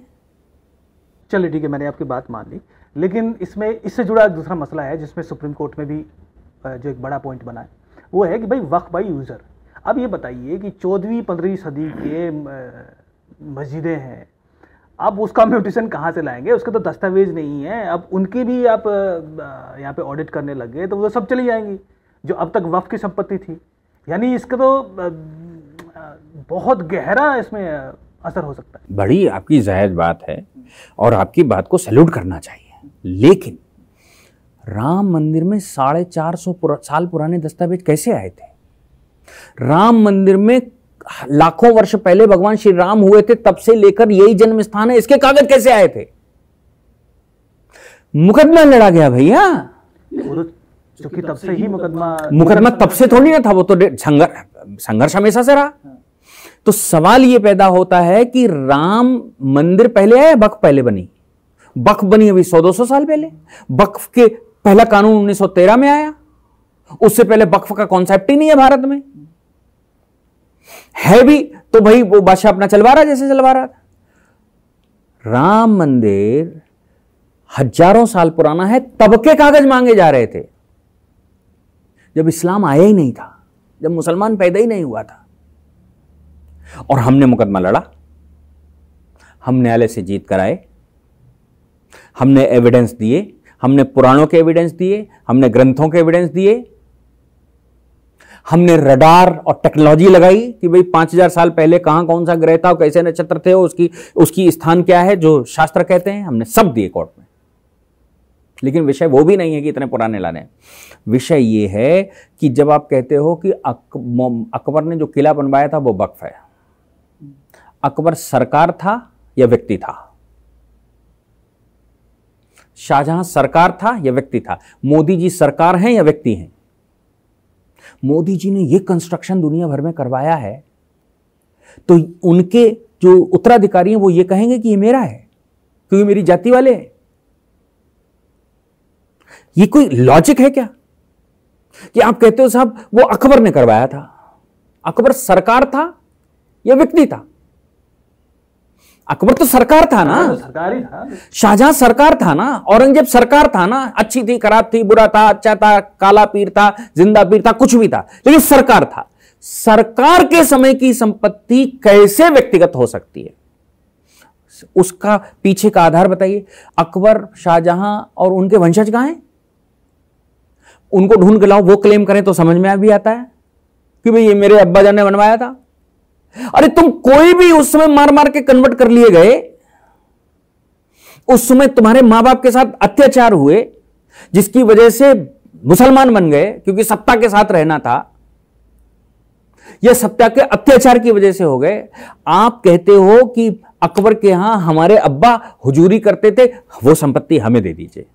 चलिए ठीक है, मैंने आपकी बात मान ली, लेकिन इसमें इससे जुड़ा एक दूसरा मसला है जिसमें सुप्रीम कोर्ट में भी जो एक बड़ा पॉइंट बना है वो है कि भाई वक्फ बाई यूज़र। अब ये बताइए कि 14वीं-15वीं सदी के मस्जिदें हैं, अब उसका म्यूटेशन कहाँ से लाएंगे? उसके तो दस्तावेज नहीं है। अब उनकी भी आप यहाँ पे ऑडिट करने लग गए तो वो सब चली जाएंगी जो अब तक वक्फ की संपत्ति थी। यानी इसका तो बहुत गहरा इसमें असर हो सकता है। बड़ी आपकी जायज़ बात है और आपकी बात को सैल्यूट करना चाहिए, लेकिन राम मंदिर में 450 साल पुराने दस्तावेज कैसे आए थे? राम मंदिर में लाखों वर्ष पहले भगवान श्री राम हुए थे, तब से लेकर यही जन्म स्थान है, इसके कागज कैसे आए थे? मुकदमा लड़ा गया भैया, क्योंकि तब से ही मुकदमा तब से थोड़ी ना था, वो तो संघर्ष हमेशा से रहा। तो सवाल ये पैदा होता है कि राम मंदिर पहले आया, वक्फ पहले बनी? वक्फ बनी अभी 100-200 साल पहले। वक्फ के पहला कानून 1913 में आया, उससे पहले वक्फ का कॉन्सेप्ट ही नहीं है भारत में। है भी तो भाई वो बादशाह अपना चलवा रहा जैसे चलवा रहा था। राम मंदिर हजारों साल पुराना है, तब के कागज मांगे जा रहे थे जब इस्लाम आया ही नहीं था, जब मुसलमान पैदा ही नहीं हुआ था। और हमने मुकदमा लड़ा, हम न्यायालय से जीत कराए, हमने एविडेंस दिए, हमने पुराणों के एविडेंस दिए, हमने ग्रंथों के एविडेंस दिए, हमने रडार और टेक्नोलॉजी लगाई कि भाई 5000 साल पहले कहां कौन सा ग्रह था, कैसे नक्षत्र थे, उसकी स्थान क्या है, जो शास्त्र कहते हैं, हमने सब दिए कोर्ट में। लेकिन विषय वो भी नहीं है कि इतने पुराने लाने। विषय ये है कि जब आप कहते हो कि अकबर ने जो किला बनवाया था वो वक्फ है, अकबर सरकार था या व्यक्ति था? शाहजहां सरकार था या व्यक्ति था? मोदी जी सरकार हैं या व्यक्ति हैं? मोदी जी ने यह कंस्ट्रक्शन दुनिया भर में करवाया है, तो उनके जो उत्तराधिकारी हैं वो ये कहेंगे कि ये मेरा है क्योंकि मेरी जाति वाले हैं। ये कोई लॉजिक है क्या? कि आप कहते हो साहब वो अकबर ने करवाया था। अकबर सरकार था या व्यक्ति था? अकबर तो सरकार था ना, सरकार ही था। शाहजहां सरकार था ना, औरंगजेब सरकार था ना, अच्छी थी, खराब थी, बुरा था, अच्छा था, काला पीर था, जिंदा पीर था, कुछ भी था, लेकिन सरकार था। सरकार के समय की संपत्ति कैसे व्यक्तिगत हो सकती है? उसका पीछे का आधार बताइए। अकबर, शाहजहां और उनके वंशज कहां हैं? उनको ढूंढ के लाओ, वो क्लेम करें तो समझ में भी आता है कि भाई ये मेरे अब्बाजान ने बनवाया था। अरे तुम कोई भी उस समय मार मार के कन्वर्ट कर लिए गए, उस समय तुम्हारे मां बाप के साथ अत्याचार हुए जिसकी वजह से मुसलमान बन गए क्योंकि सत्ता के साथ रहना था, यह सत्ता के अत्याचार की वजह से हो गए। आप कहते हो कि अकबर के यहां हमारे अब्बा हुजूरी करते थे, वो संपत्ति हमें दे दीजिए।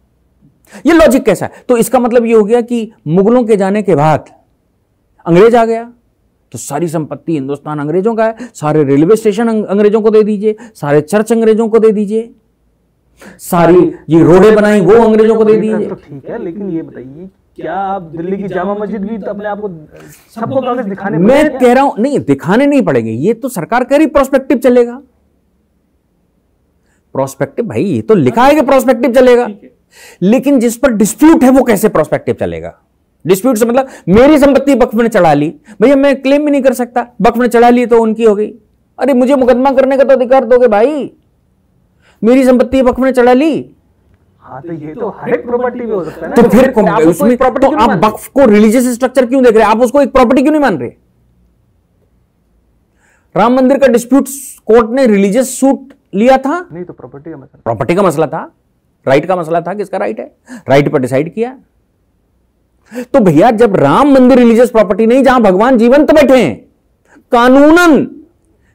यह लॉजिक कैसा है? तो इसका मतलब यह हो गया कि मुगलों के जाने के बाद अंग्रेज आ गया तो सारी संपत्ति हिंदुस्तान अंग्रेजों का है, सारे रेलवे स्टेशन अंग्रेजों को दे दीजिए, सारे चर्च अंग्रेजों को दे दीजिए, सारी ये रोडें बनाई वो अंग्रेजों को दे दीजिए। तो ठीक है, लेकिन ये बताइए क्या आप दिल्ली की जामा मस्जिद भी तो अपने आप को सबको कागज दिखाने मैं कह रहा हूं नहीं, दिखाने नहीं पड़ेंगे, ये तो सरकार कह रही प्रोस्पेक्टिव चलेगा। प्रोस्पेक्टिव भाई ये तो लिखा है कि प्रोस्पेक्टिव चलेगा, लेकिन जिस पर डिस्प्यूट है वो कैसे प्रोस्पेक्टिव चलेगा? डिस्प्यूट से मतलब मेरी संपत्ति वक्फ ने चढ़ा ली, भैया मैं क्लेम भी नहीं कर सकता, वक्फ ने चढ़ा ली तो उनकी हो गई। अरे मुझे मुकदमा करने का तो अधिकार दोगे भाई, मेरी संपत्ति वक्फ ने चढ़ा ली। हाँ तो ये तो हर एक प्रॉपर्टी में हो सकता है ना। तो फिर उसमें तो आप वक्फ को रिलीजियस स्ट्रक्चर क्यों देख रहे हैं? आप उसको एक प्रॉपर्टी क्यों नहीं मान रहे? राम मंदिर का डिस्प्यूट कोर्ट ने रिलीजियस सूट लिया था, नहीं तो प्रॉपर्टी का मसला, प्रॉपर्टी का मसला था, राइट का मसला था, किसका राइट है, राइट पर डिसाइड किया। तो भैया जब राम मंदिर रिलीजियस प्रॉपर्टी नहीं, जहां भगवान जीवंत तो बैठे हैं कानूनन,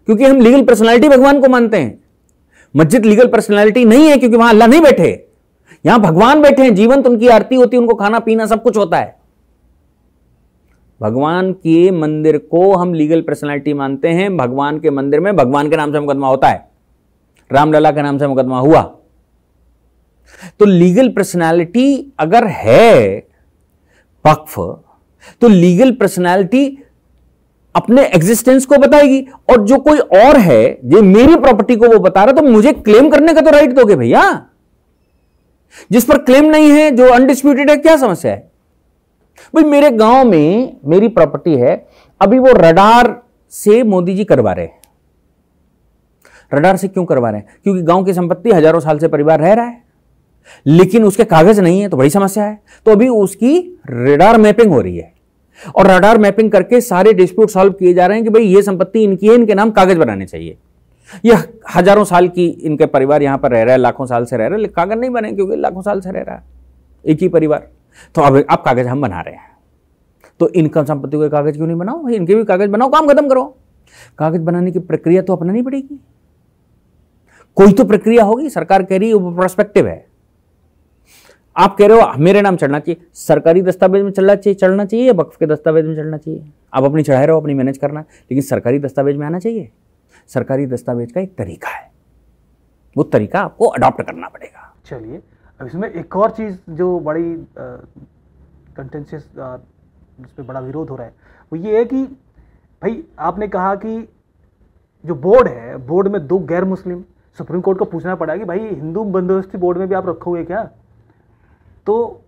क्योंकि हम लीगल पर्सनालिटी भगवान को मानते हैं, मस्जिद लीगल पर्सनालिटी नहीं है क्योंकि वहां अल्लाह नहीं बैठे, यहां भगवान बैठे हैं जीवंत, उनकी आरती होती है, उनको खाना पीना सब कुछ होता है। भगवान के मंदिर को हम लीगल पर्सनालिटी मानते हैं, भगवान के मंदिर में भगवान के नाम से मुकदमा होता है, रामलला के नाम से मुकदमा हुआ। तो लीगल पर्सनालिटी अगर है वक्फ, तो लीगल पर्सनालिटी अपने एग्जिस्टेंस को बताएगी, और जो कोई और है जो मेरी प्रॉपर्टी को वो बता रहा, तो मुझे क्लेम करने का तो राइट दोगे भैया। जिस पर क्लेम नहीं है, जो अनडिस्प्यूटेड है, क्या समस्या है भाई? मेरे गांव में मेरी प्रॉपर्टी है, अभी वो रडार से मोदी जी करवा रहे हैं। रडार से क्यों करवा रहे हैं? क्योंकि गांव की संपत्ति हजारों साल से परिवार रह रहा है, लेकिन उसके कागज नहीं है, तो बड़ी समस्या है। तो अभी उसकी रडार मैपिंग हो रही है, और रडार मैपिंग करके सारे डिस्प्यूट सॉल्व किए जा रहे हैं कि भाई ये संपत्ति इनकी है, इनके नाम कागज बनाने चाहिए। ये हजारों साल की इनके परिवार यहां पर रह रहा है, लाखों साल से रह रहा है, लेकिन कागज नहीं बने क्योंकि लाखों साल से रह रहा है एक ही परिवार। तो अब कागज हम बना रहे हैं, तो इनकम संपत्ति के कागज क्यों नहीं बनाओ? इनके भी कागज बनाओ, काम खत्म करो। कागज बनाने की प्रक्रिया तो अपनानी पड़ेगी, कोई तो प्रक्रिया होगी। सरकार कह रही है वो प्रोस्पेक्टिव है, आप कह रहे हो मेरे नाम चढ़ना चाहिए, सरकारी दस्तावेज में चढ़ना चाहिए या वक्फ के दस्तावेज में चढ़ना चाहिए? आप अपनी चढ़ाए रहो, अपनी मैनेज करना, लेकिन सरकारी दस्तावेज में आना चाहिए। सरकारी दस्तावेज का एक तरीका है, वो तरीका आपको अडॉप्ट करना पड़ेगा। चलिए, अब इसमें एक और चीज जो बड़ी कंटेंशियस, जिस पे बड़ा विरोध हो रहा है, वो ये है कि भाई आपने कहा कि जो बोर्ड है, बोर्ड में 2 गैर मुस्लिम, सुप्रीम कोर्ट को पूछना पड़ा कि भाई हिंदू बंदोबस्ती बोर्ड में भी आप रखोगे क्या? तो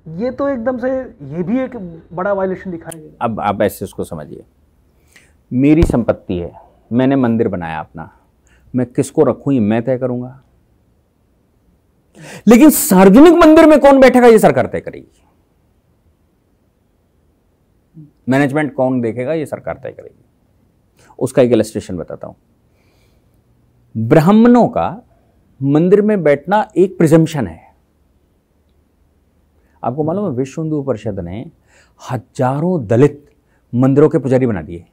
ये तो एकदम से ये भी एक बड़ा वायलेशन दिखाएगा। अब आप ऐसे उसको समझिए, मेरी संपत्ति है, मैंने मंदिर बनाया अपना, मैं किसको रखूं ये मैं तय करूंगा, लेकिन सार्वजनिक मंदिर में कौन बैठेगा ये सरकार तय करेगी। मैनेजमेंट कौन देखेगा ये सरकार तय करेगी। उसका एक इलस्ट्रेशन बताता हूं। ब्राह्मणों का मंदिर में बैठना एक प्रिजम्पशन है। आपको मालूम है विश्व हिंदू परिषद ने हजारों दलित मंदिरों के पुजारी बना दिए,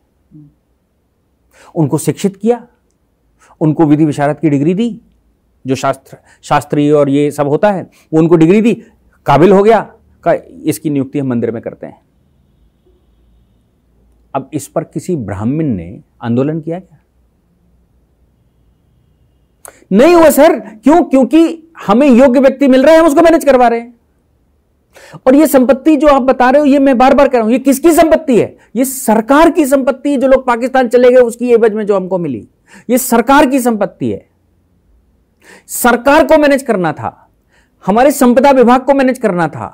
उनको शिक्षित किया, उनको विधि विशारद की डिग्री दी, जो शास्त्री और ये सब होता है वो उनको डिग्री दी, काबिल हो गया का इसकी नियुक्ति हम मंदिर में करते हैं। अब इस पर किसी ब्राह्मण ने आंदोलन किया क्या? नहीं हुआ सर। क्यों? क्योंकि हमें योग्य व्यक्ति मिल रहा है, हम उसको मैनेज करवा रहे हैं। और ये संपत्ति जो आप बता रहे हो, ये मैं बार बार कह रहा हूं, ये किसकी संपत्ति है? ये सरकार की संपत्ति। जो लोग पाकिस्तान चले गए उसकी एवज में जो हमको मिली, ये सरकार की संपत्ति है। सरकार को मैनेज करना था, हमारे संपदा विभाग को मैनेज करना था,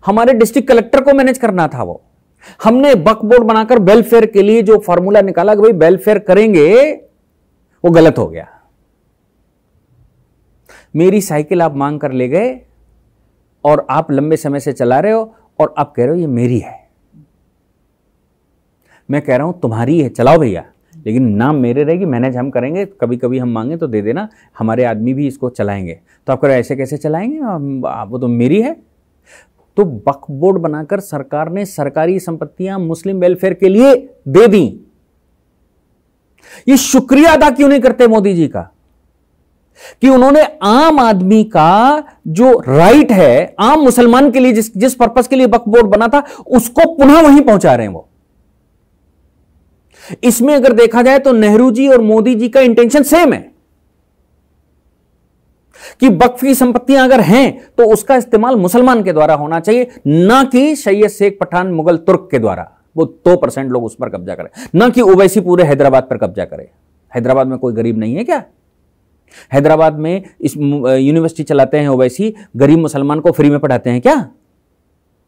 हमारे डिस्ट्रिक्ट कलेक्टर को मैनेज करना था। वो हमने वक्फ बोर्ड बनाकर वेलफेयर के लिए जो फॉर्मूला निकाला कि भाई वेलफेयर करेंगे, वो गलत हो गया। मेरी साइकिल आप मांग कर ले गए और आप लंबे समय से चला रहे हो और आप कह रहे हो ये मेरी है। मैं कह रहा हूं तुम्हारी है, चलाओ भैया, लेकिन नाम मेरे रहेगी, मैनेज हम करेंगे। कभी कभी हम मांगे तो दे देना, हमारे आदमी भी इसको चलाएंगे। तो आप कह रहे ऐसे कैसे चलाएंगे, वो तो मेरी है। तो वक्फ बोर्ड बनाकर सरकार ने सरकारी संपत्तियां मुस्लिम वेलफेयर के लिए दे दी। ये शुक्रिया अदा क्यों नहीं करते मोदी जी का कि उन्होंने आम आदमी का जो राइट है, आम मुसलमान के लिए जिस पर्पस के लिए वक्फ बोर्ड बना था, उसको पुनः वहीं पहुंचा रहे हैं वो। इसमें अगर देखा जाए तो नेहरू जी और मोदी जी का इंटेंशन सेम है कि वक्फ की संपत्तियां अगर हैं तो उसका इस्तेमाल मुसलमान के द्वारा होना चाहिए, ना कि सैयद शेख पठान मुगल तुर्क के द्वारा। वो 2% लोग उस पर कब्जा करें, ना कि ओवैसी पूरे हैदराबाद पर कब्जा करे। हैदराबाद में कोई गरीब नहीं है क्या? हैदराबाद में इस यूनिवर्सिटी चलाते हैं ओवैसी, गरीब मुसलमान को फ्री में पढ़ाते हैं क्या?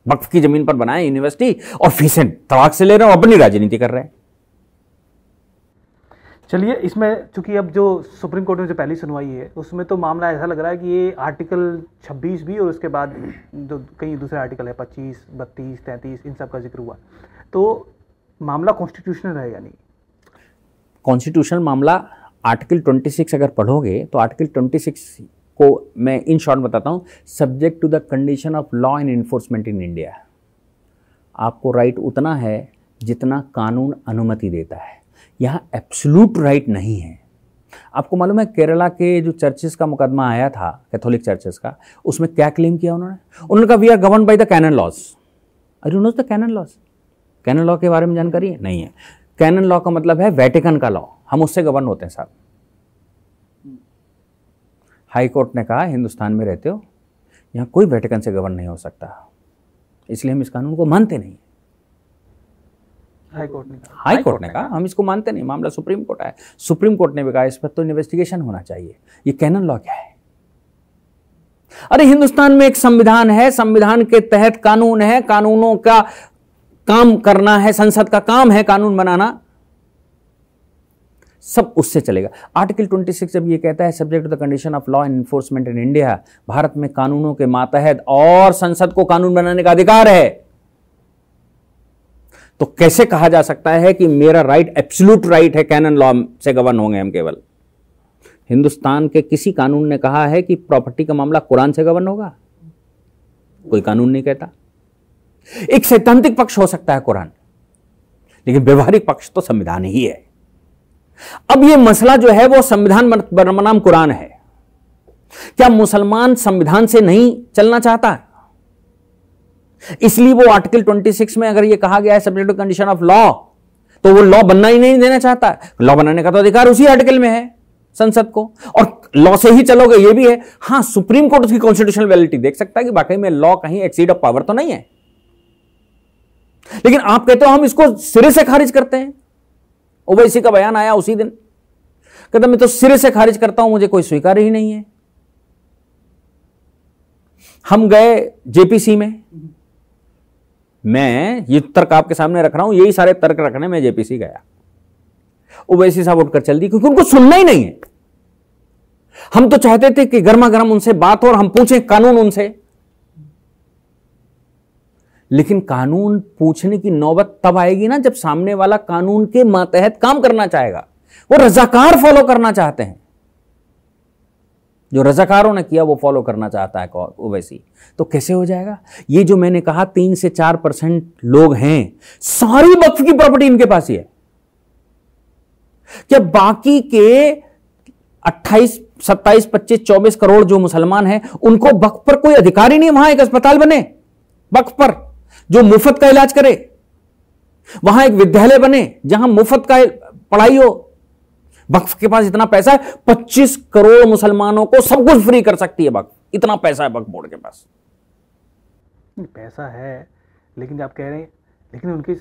वक्फ की जमीन पर बनाए यूनिवर्सिटी और फीसें तड़ाक से ले रहे हैं और अपनी राजनीति कर रहे हैं। चलिए, इसमें चूंकि अब जो सुप्रीम कोर्ट में जो पहली सुनवाई है उसमें तो मामला ऐसा लग रहा है कि ये आर्टिकल 26 भी और उसके बाद जो कई दूसरे आर्टिकल है 25, 32, 33 इन सब का जिक्र हुआ, तो मामला कॉन्स्टिट्यूशनल है या नहीं? कॉन्स्टिट्यूशनल मामला आर्टिकल 26 अगर पढ़ोगे तो आर्टिकल 26 को मैं इन शॉर्ट बताता हूं, subject to the condition of law and enforcement in India. आपको राइट उतना है जितना कानून अनुमति देता है, यहां एब्सोल्यूट राइट नहीं है। आपको मालूम है केरला के जो चर्चेस का मुकदमा आया था, कैथोलिक चर्चेस का, उसमें क्या क्लेम किया उन्होंने कहा we are govern by the canon laws. I don't know the canon laws. Canon law के बारे में जानकारी है? नहीं है। कैनन लॉ का मतलब है वेटिकन का लॉ, हम उससे गवर्न होते हैं साहब। हाई कोर्ट ने कहा हिंदुस्तान में रहते हो, यहां कोई वेटिकन से गवर्न नहीं हो सकता, इसलिए हम इस कानून को मानते नहीं। हाई कोर्ट ने कहा हम इसको मानते नहीं, मामला सुप्रीम कोर्ट आया, सुप्रीम कोर्ट ने भी कहा इस पर तो इन्वेस्टिगेशन होना चाहिए। ये कैनन लॉ क्या है? अरे हिंदुस्तान में एक संविधान है, संविधान के तहत कानून है, कानूनों का काम करना है, संसद का काम है कानून बनाना, सब उससे चलेगा। आर्टिकल 26 जब ये कहता है subject to the condition of law and enforcement in India, Bharat में कानूनों के मातहत और संसद को कानून बनाने का अधिकार है, तो कैसे कहा जा सकता है कि मेरा राइट एब्सोल्यूट राइट है, कैनन लॉ से गवर्न होंगे हम केवल? हिंदुस्तान के किसी कानून ने कहा है कि प्रॉपर्टी का मामला कुरान से गवर्न होगा? कोई कानून नहीं कहता। एक सैद्धांतिक पक्ष हो सकता है कुरान, लेकिन व्यवहारिक पक्ष तो संविधान ही है। अब यह मसला जो है वो संविधान बनाम कुरान है। क्या मुसलमान संविधान से नहीं चलना चाहता है? इसलिए वो आर्टिकल 26 में अगर ये कहा गया है subject to condition of law, तो वो लॉ बनना ही नहीं देना चाहता है। लॉ बनाने का तो अधिकार उसी आर्टिकल में है संसद को, और लॉ से ही चलोगे ये भी है। हां, सुप्रीम कोर्ट उसकी कॉन्स्टिट्यूशनल वैलिडिटी देख सकता है कि वाकई में लॉ कहीं एक्सीड ऑफ पावर तो नहीं है, लेकिन आप कहते हो हम इसको सिरे से खारिज करते हैं। ओवैसी का बयान आया उसी दिन, कहता मैं तो सिरे से खारिज करता हूं, मुझे कोई स्वीकार ही नहीं है। हम गए जेपीसी में, मैं ये तर्क आपके सामने रख रहा हूं, यही सारे तर्क रखने में जेपीसी गया। ओवैसी साहब उठकर चल दी, क्योंकि उनको सुनना ही नहीं है। हम तो चाहते थे कि गर्मा गर्म उनसे बात हो और हम पूछें कानून उनसे, लेकिन कानून पूछने की नौबत तब आएगी ना जब सामने वाला कानून के मातहत काम करना चाहेगा। वो रजाकार फॉलो करना चाहते हैं, जो रजाकारों ने किया वो फॉलो करना चाहता है ओवैसी। तो कैसे हो जाएगा? ये जो मैंने कहा 3 से 4% लोग हैं, सारी वक्फ की प्रॉपर्टी इनके पास ही है। क्या बाकी के 28, 27, 25, 24 करोड़ जो मुसलमान हैं उनको वक्फ पर कोई अधिकार ही नहीं? वहां एक अस्पताल बने वक्फ पर जो मुफ्त का इलाज करे, वहां एक विद्यालय बने जहां मुफ्त का पढ़ाई हो। वक्फ के पास इतना पैसा है, 25 करोड़ मुसलमानों को सब कुछ फ्री कर सकती है वक्फ, इतना पैसा है वक्फ बोर्ड के पास। पैसा है, लेकिन आप कह रहे हैं, लेकिन उनके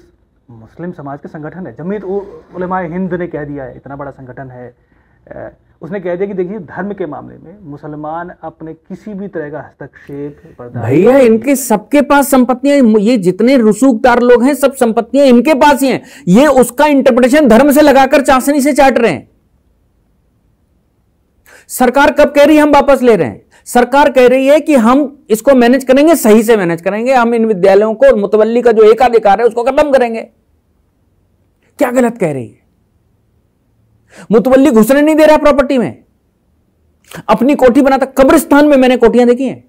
मुस्लिम समाज के संगठन है, जमीयत उलमाए हिंद ने कह दिया है, इतना बड़ा संगठन है, उसने कह दिया कि देखिए धर्म के मामले में मुसलमान अपने किसी भी तरह का हस्तक्षेप बर्दाश्त। भैया इनके सबके पास संपत्तियां, ये जितने रसूखदार लोग हैं सब संपत्तियां इनके पास ही हैं, ये उसका इंटरप्रिटेशन धर्म से लगाकर चाशनी से चाट रहे हैं। सरकार कब कह रही है हम वापस ले रहे हैं? सरकार कह रही है कि हम इसको मैनेज करेंगे, सही से मैनेज करेंगे, हम इन विद्यालयों को मुतवल्ली का जो एकाधिकार है उसको खत्म करेंगे। क्या गलत कह रही है? मुतवल्ली घुसने नहीं दे रहा प्रॉपर्टी में, अपनी कोठी बनाता। कब्रिस्तान में मैंने कोठियां देखी हैं,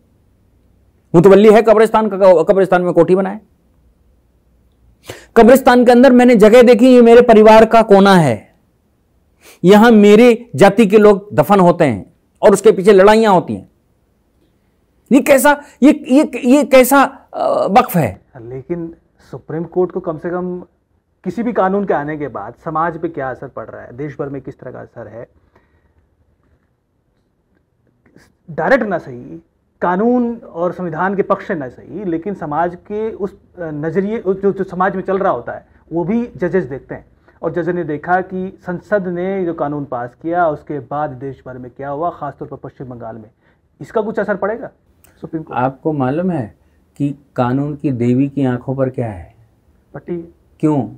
मुतवल्ली है कब्रिस्तान का, कब्रिस्तान में कोठी बनाए। कब्रिस्तान के अंदर मैंने जगह देखी, ये मेरे परिवार का कोना है, यहां मेरे जाति के लोग दफन होते हैं और उसके पीछे लड़ाइयां होती हैं। ये कैसा ये कैसा वक्फ है? लेकिन सुप्रीम कोर्ट को कम से कम किसी भी कानून के आने के बाद समाज पे क्या असर पड़ रहा है, देश भर में किस तरह का असर है, डायरेक्ट ना सही, कानून और संविधान के पक्ष से ना सही, लेकिन समाज के उस नजरिए जो समाज में चल रहा होता है वो भी जजेस देखते हैं। और जज ने देखा कि संसद ने जो कानून पास किया उसके बाद देश भर में क्या हुआ, खासतौर पर पश्चिम बंगाल में, इसका कुछ असर पड़ेगा सुप्रीम कोर्ट? आपको मालूम है कि कानून की देवी की आंखों पर क्या है? पट्टी। क्यों?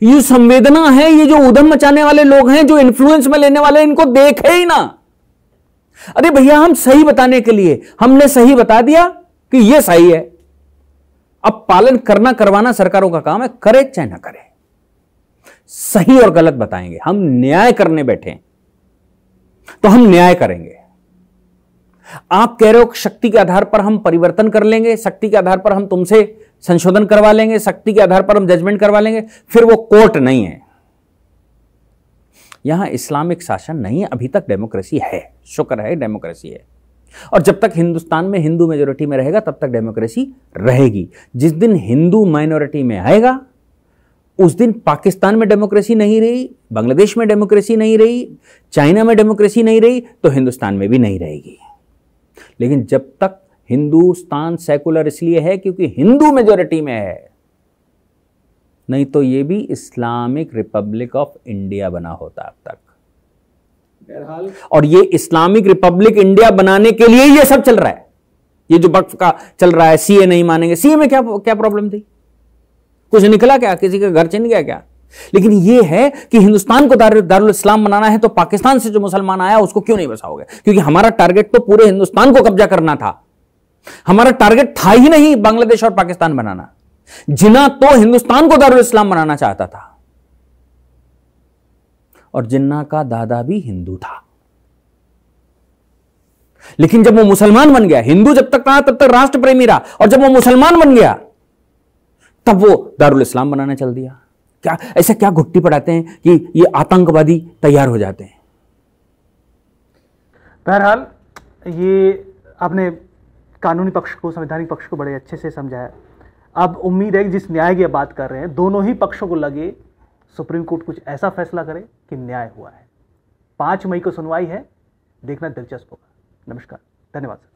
ये संवेदना है, ये जो उधम मचाने वाले लोग हैं, जो इन्फ्लुएंस में लेने वाले, इनको देखे ही ना। अरे भैया हम सही बताने के लिए हमने सही बता दिया कि ये सही है, अब पालन करना करवाना सरकारों का काम है, करे चाहे ना करे, सही और गलत बताएंगे। हम न्याय करने बैठे तो हम न्याय करेंगे। आप कह रहे हो शक्ति के आधार पर हम परिवर्तन कर लेंगे, शक्ति के आधार पर हम तुमसे संशोधन करवा लेंगे, शक्ति के आधार पर हम जजमेंट करवा लेंगे, फिर वो कोर्ट नहीं है। यहां इस्लामिक शासन नहीं है, अभी तक डेमोक्रेसी है, शुक्र है डेमोक्रेसी है। और जब तक हिंदुस्तान में हिंदू मेजोरिटी में रहेगा तब तक डेमोक्रेसी रहेगी। जिस दिन हिंदू माइनॉरिटी में आएगा उस दिन पाकिस्तान में डेमोक्रेसी नहीं रही, बांग्लादेश में डेमोक्रेसी नहीं रही, चाइना में डेमोक्रेसी नहीं रही, तो हिंदुस्तान में भी नहीं रहेगी। लेकिन जब तक हिंदुस्तान सेकुलर इसलिए है क्योंकि हिंदू मेजॉरिटी में है, नहीं तो ये भी इस्लामिक रिपब्लिक ऑफ इंडिया बना होता अब तक। बहरहाल, और ये इस्लामिक रिपब्लिक इंडिया बनाने के लिए ये सब चल रहा है। ये जो वक्फ का चल रहा है, सीए नहीं मानेंगे, सीए में क्या प्रॉब्लम थी? कुछ निकला क्या? किसी का घर छिन गया क्या? लेकिन ये है कि हिंदुस्तान को दारुल इस्लाम बनाना है तो पाकिस्तान से जो मुसलमान आया उसको क्यों नहीं बसाओगे? क्योंकि हमारा टारगेट तो पूरे हिंदुस्तान को कब्जा करना था, हमारा टारगेट था ही नहीं बांग्लादेश और पाकिस्तान बनाना। जिन्ना तो हिंदुस्तान को दारुल इस्लाम बनाना चाहता था, और जिन्ना का दादा भी हिंदू था। लेकिन जब वो मुसलमान बन गया, हिंदू जब तक रहा तब तक राष्ट्र प्रेमी रहा, और जब वो मुसलमान बन गया तब वो दारुल इस्लाम बनाने चल दिया। क्या ऐसा क्या घुट्टी पड़ाते हैं कि ये आतंकवादी तैयार हो जाते हैं? बहरहाल, ये आपने कानूनी पक्ष को, संवैधानिक पक्ष को बड़े अच्छे से समझाया। अब उम्मीद है कि जिस न्याय की बात कर रहे हैं, दोनों ही पक्षों को लगे सुप्रीम कोर्ट कुछ ऐसा फैसला करे कि न्याय हुआ है। 5 मई को सुनवाई है, देखना दिलचस्प होगा। नमस्कार, धन्यवाद सर।